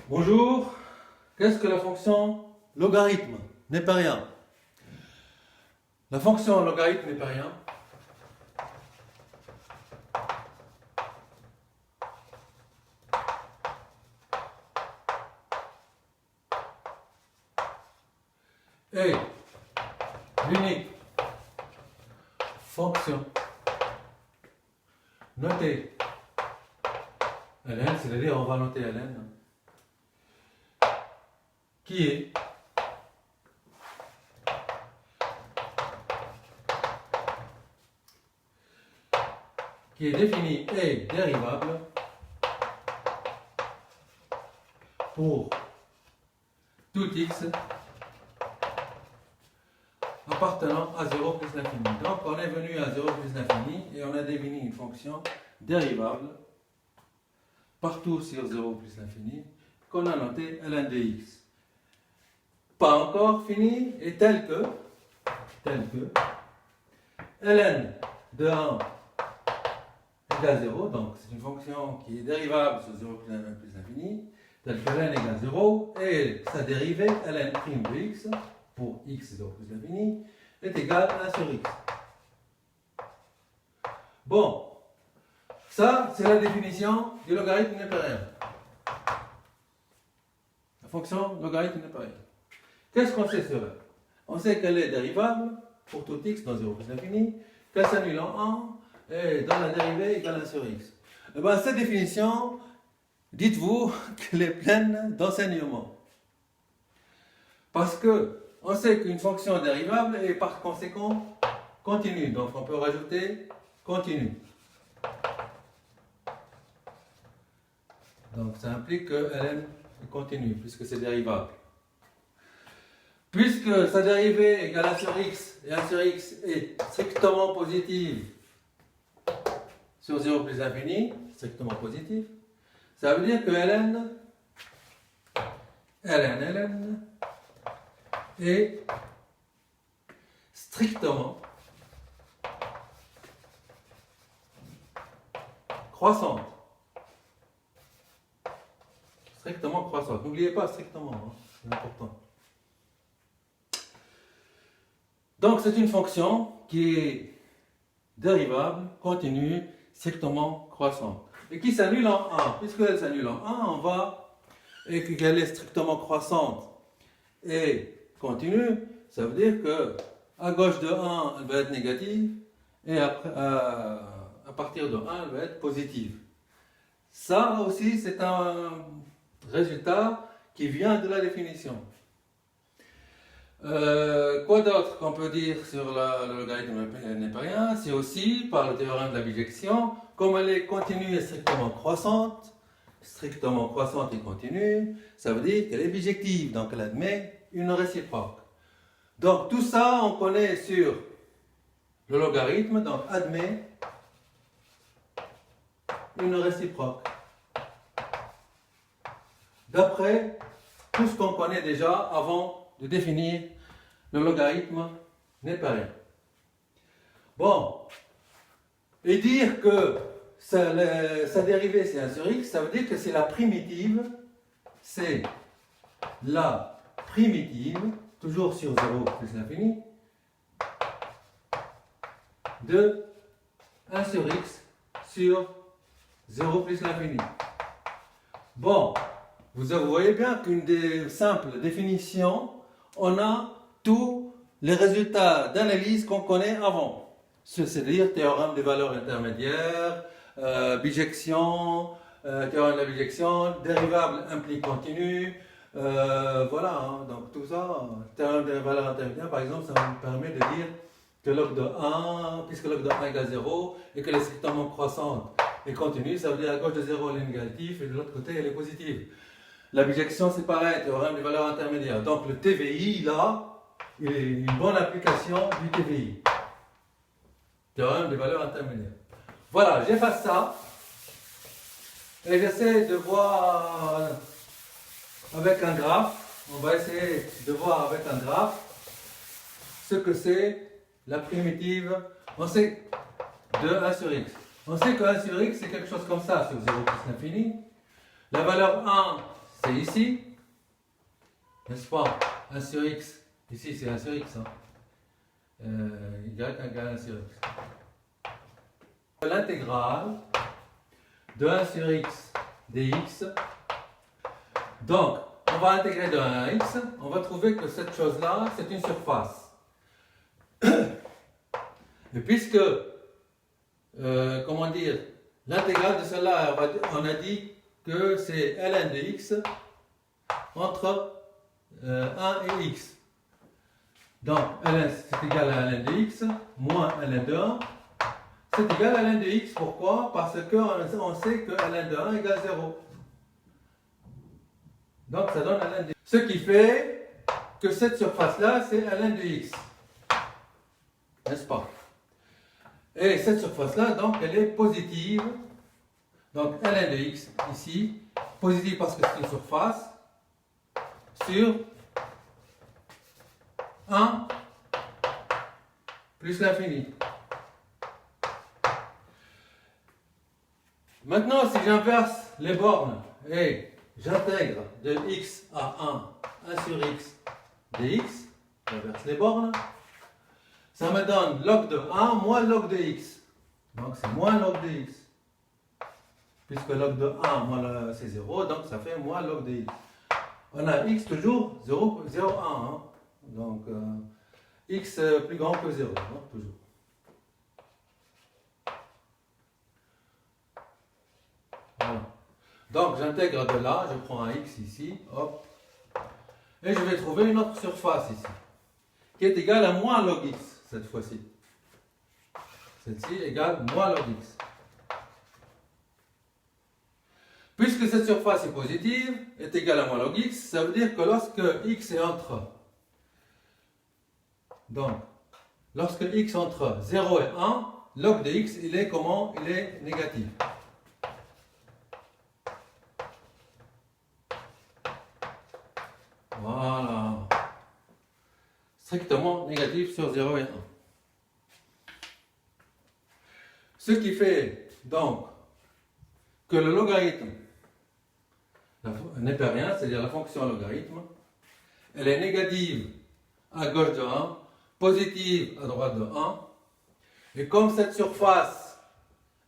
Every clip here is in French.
Bonjour, qu'est-ce que la fonction logarithme népérien? La fonction logarithme népérien est l'unique fonction notée Ln, c'est-à-dire on va noter Ln, qui est définie et dérivable pour tout x appartenant à 0 plus l'infini. Donc on est venu à 0 plus l'infini et on a défini une fonction dérivable partout sur 0 plus l'infini qu'on a noté ln de x. Pas encore fini et tel que ln de 1 égale 0, donc c'est une fonction qui est dérivable sur 0 plus l'infini, telle que ln égale 0 et sa dérivée ln' de x pour x 0 plus l'infini est égale à 1 sur x. Bon, ça c'est la définition du logarithme népérien. La fonction logarithme népérien. Qu'est-ce qu'on sait sur elle? On sait qu'elle est dérivable pour tout x dans 0 plus l'infini, qu'elle s'annule en 1 et dans la dérivée égale 1 sur x. Et bien, cette définition, dites-vous qu'elle est pleine d'enseignements. Parce que on sait qu'une fonction dérivable est par conséquent continue. Donc on peut rajouter continue. Donc ça implique que Ln est continue puisque c'est dérivable. Puisque sa dérivée égale 1 sur x et 1 sur x est strictement positive sur 0 plus l'infini, strictement positive, ça veut dire que ln est strictement croissante. Strictement croissante. N'oubliez pas strictement, hein, c'est important. Donc c'est une fonction qui est dérivable, continue, strictement croissante. Et qui s'annule en 1. Puisqu'elle s'annule en 1, on va, et qu'elle est strictement croissante et continue, ça veut dire que à gauche de 1, elle va être négative, et après, à partir de 1, elle va être positive. Ça aussi, c'est un résultat qui vient de la définition. Quoi d'autre qu'on peut dire sur le logarithme népérien? C'est aussi par le théorème de la bijection, comme elle est continue et strictement croissante et continue, ça veut dire qu'elle est bijective, donc elle admet une réciproque. Donc tout ça on connaît sur le logarithme, donc admet une réciproque. D'après tout ce qu'on connaît déjà avant de définir le logarithme népérien. Bon, et dire que sa dérivée c'est 1 sur x, ça veut dire que c'est la primitive, toujours sur 0 plus l'infini, de 1 sur x sur 0 plus l'infini. Bon, vous voyez bien qu'une des simples définitions, on a tous les résultats d'analyse qu'on connaît avant. C'est-à-dire théorème des valeurs intermédiaires, bijection, théorème de la bijection, dérivable implique continu, voilà, hein, donc tout ça, théorème des valeurs intermédiaires, par exemple, ça me permet de dire que log de 1, puisque log de 1 égale 0, et qu'elle est strictement croissante et continue, ça veut dire à gauche de 0 elle est négative, et de l'autre côté elle est positive. La bijection c'est pareil, théorème des valeurs intermédiaires. Donc le TVI, là, il est une bonne application du TVI. Théorème des valeurs intermédiaires. Voilà, j'efface ça. Et j'essaie de voir avec un graphe. On va essayer de voir avec un graphe ce que c'est la primitive. On sait de 1 sur x. On sait que 1 sur x c'est quelque chose comme ça sur 0 plus l'infini. La valeur 1 c'est ici, n'est-ce pas? 1 sur x, ici c'est 1 sur x, hein. Y égale 1 sur x. L'intégrale de 1 sur x dx. Donc, on va intégrer de 1 à x, on va trouver que cette chose-là, c'est une surface. Et puisque, comment dire, l'intégrale de cela, on a dit que c'est ln de x entre 1 et x. Donc, ln c'est égal à ln de x moins ln de 1. C'est égal à ln de x. Pourquoi? Parce qu'on sait que ln de 1 égale 0. Donc, ça donne ln de x. Ce qui fait que cette surface-là, c'est ln de x. N'est-ce pas? Et cette surface-là, donc, elle est positive. Donc, ln de x, ici, positive parce que c'est une surface, sur 1 plus l'infini. Maintenant, si j'inverse les bornes et j'intègre de x à 1 sur x dx, j'inverse les bornes, ça me donne log de 1 moins log de x. Donc c'est moins log de x. Puisque log de 1 moins c'est 0, donc ça fait moins log de x. On a x toujours 0, 0 1. Hein. Donc x plus grand que 0, hein, toujours. Voilà. Donc j'intègre de là, je prends un x ici, hop, et je vais trouver une autre surface ici, qui est égale à moins log x cette fois-ci. Celle-ci égale moins log x. Puisque cette surface est positive, est égale à moins log x, ça veut dire que lorsque x est entre, donc, lorsque x entre 0 et 1, log de x, il est comment? Il est négatif. Voilà. Strictement négatif sur 0 et 1. Ce qui fait donc que le logarithme népérien, c'est-à-dire la fonction logarithme, elle est négative à gauche de 1, positive à droite de 1, et comme cette surface,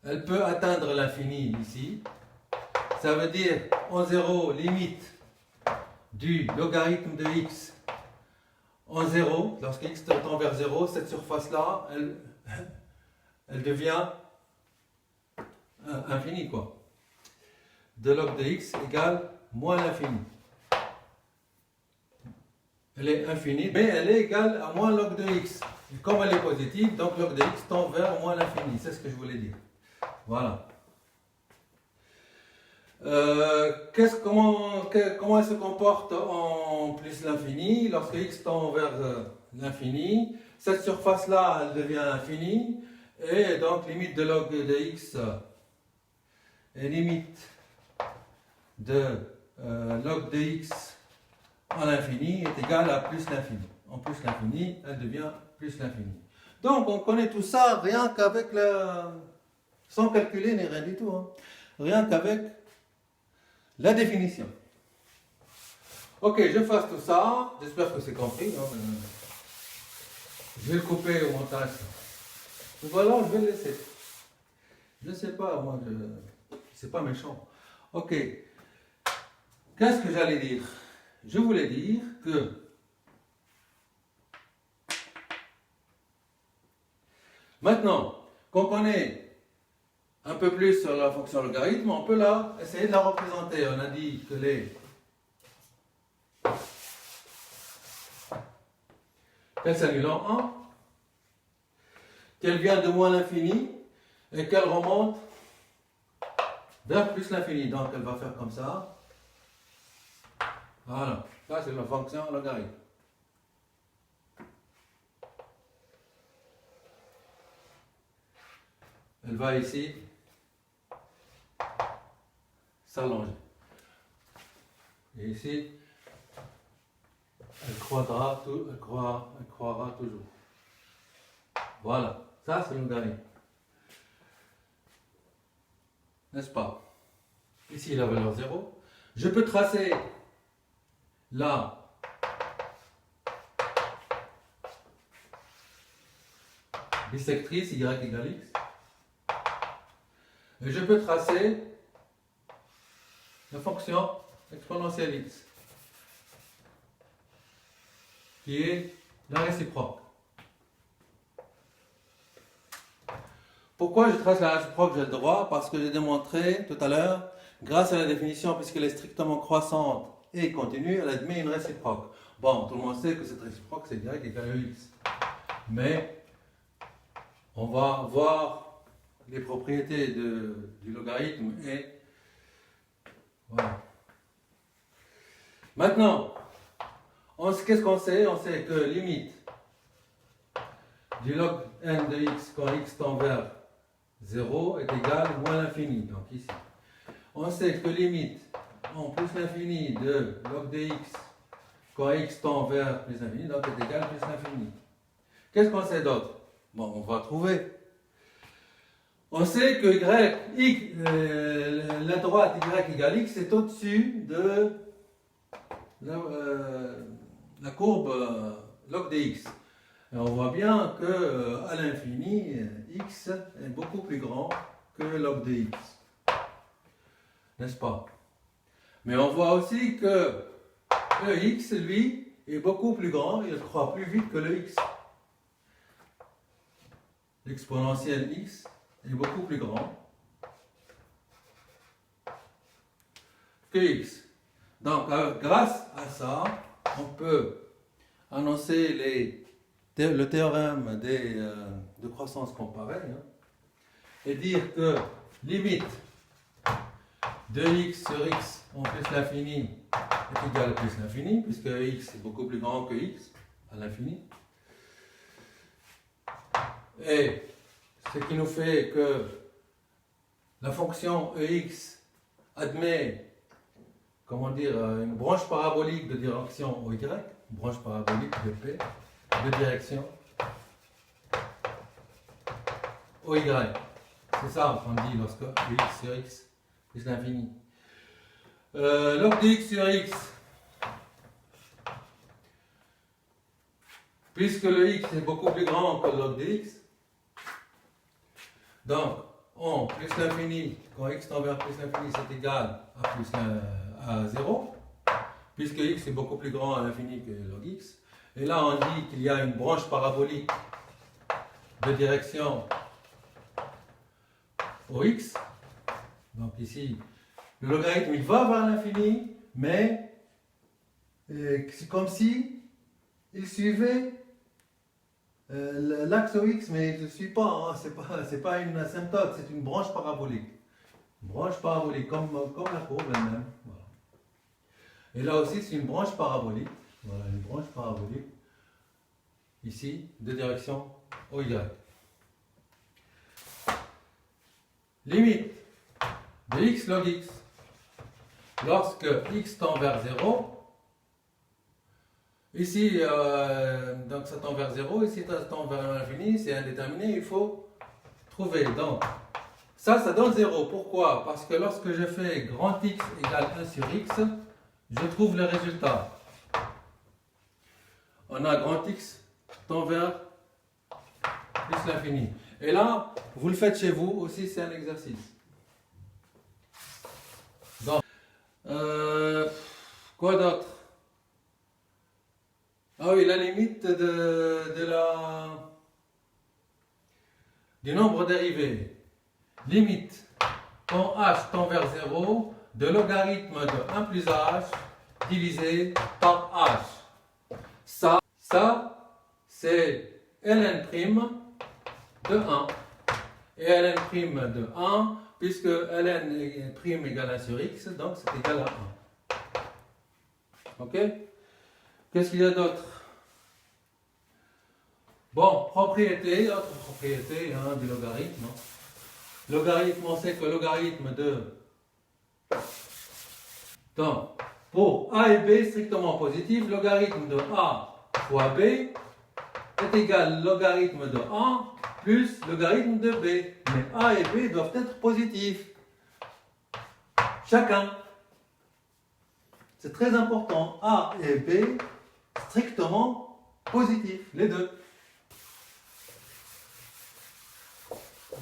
elle peut atteindre l'infini ici, ça veut dire en 0, limite du logarithme de x en 0, lorsque x tend vers 0, cette surface-là, elle devient infinie, quoi. De log de x égale moins l'infini. Elle est infinie, mais elle est égale à moins log de x. Et comme elle est positive, donc log de x tend vers moins l'infini. C'est ce que je voulais dire. Voilà. Comment elle se comporte en plus l'infini? Lorsque x tend vers l'infini, cette surface-là, elle devient infinie. Et donc, limite de log de x et limite de log de x en l'infini est égale à plus l'infini. En plus l'infini, elle devient plus l'infini. Donc, on connaît tout ça rien qu'avec sans calculer ni rien du tout. Hein. Rien qu'avec la définition. Ok, je fasse tout ça. J'espère que c'est compris. Hein. Je vais le couper au montage. Voilà, je vais le laisser. Je ne sais pas, moi, c'est pas méchant. Ok. Qu'est-ce que j'allais dire? Je voulais dire que maintenant qu'on connaît un peu plus sur la fonction logarithme, on peut essayer de la représenter. On a dit que qu'elle s'annule en 1, qu'elle vient de moins l'infini et qu'elle remonte vers plus l'infini. Donc elle va faire comme ça. Voilà, ça c'est la fonction logarithme. Elle va ici s'allonger. Et ici, elle croîtra toujours. Voilà, ça c'est le logarithme. N'est-ce pas? Ici la valeur 0. Je peux tracer la bisectrice y égale x. Et je peux tracer la fonction exponentielle x, qui est la réciproque. Pourquoi je trace la réciproque? J'ai le droit, parce que j'ai démontré tout à l'heure, grâce à la définition, puisqu'elle est strictement croissante et continue, elle admet une réciproque. Bon, tout le monde sait que cette réciproque, c'est y égale x. Mais on va voir les propriétés du logarithme et voilà. Maintenant, qu'est-ce qu'on sait? On sait que limite du log n de x quand x tend vers 0 est égale à moins l'infini. Donc ici, on sait que limite en plus l'infini de log de x quand x tend vers plus l'infini, donc est égal à plus l'infini. Qu'est-ce qu'on sait d'autre? Bon, on va trouver. On sait que la droite y égale x est au-dessus de la courbe log de x. Et on voit bien que à l'infini, x est beaucoup plus grand que log de x. N'est-ce pas? Mais on voit aussi que le x, lui, est beaucoup plus grand, il croît plus vite que le x. L'exponentielle x est beaucoup plus grand que x. Donc, grâce à ça, on peut annoncer le théorème de croissance comparée, hein, et dire que limite de x sur x en plus l'infini est égal à plus l'infini, puisque x est beaucoup plus grand que x à l'infini. Et ce qui nous fait que la fonction ex admet, comment dire, une branche parabolique de direction OY, une branche parabolique de P, de direction OY. C'est ça qu'on dit lorsque x sur x plus l'infini. Log de x sur x, puisque le x est beaucoup plus grand que le log de x, donc en plus l'infini, quand x tend vers plus l'infini, c'est égal à 0, puisque x est beaucoup plus grand à l'infini que log x. Et là, on dit qu'il y a une branche parabolique de direction au x. Donc ici, le logarithme il va vers l'infini, mais c'est comme si il suivait l'axe au x, mais il ne suit pas, hein, c'est pas une asymptote, c'est une branche parabolique. Une branche parabolique, comme la courbe elle-même. Voilà. Et là aussi, c'est une branche parabolique. Voilà, une branche parabolique. Ici, de direction OY. Limite de x log x. Lorsque x tend vers 0, ici, donc ça tend vers 0, ici ça tend vers l'infini, c'est indéterminé, il faut trouver. Donc, ça donne 0. Pourquoi? Parce que lorsque je fais grand X égale 1 sur X, je trouve le résultat. On a grand X tend vers plus l'infini. Et là, vous le faites chez vous aussi, c'est un exercice. Donc, quoi d'autre? Ah oui, la limite du nombre dérivé. Limite, quand h tend vers 0, de logarithme de 1 plus h divisé par h. Ça c'est ln' de 1. Et ln' de 1, puisque ln' égale 1 sur x, donc c'est égal à 1. Ok? Qu'est-ce qu'il y a d'autre? Bon, propriété, autre propriété du logarithme. Logarithme, on sait que le logarithme de... Donc, pour a et b strictement positif, logarithme de a fois b est égal au logarithme de a plus logarithme de b. Mais a et b doivent être positifs. Chacun. C'est très important. A et B, strictement positifs, les deux.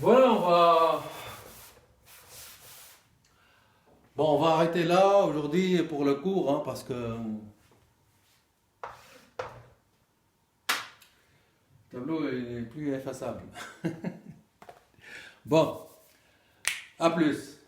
Voilà, on va arrêter là aujourd'hui pour le cours, hein, parce que le tableau est plus effaçable. Bon, à plus.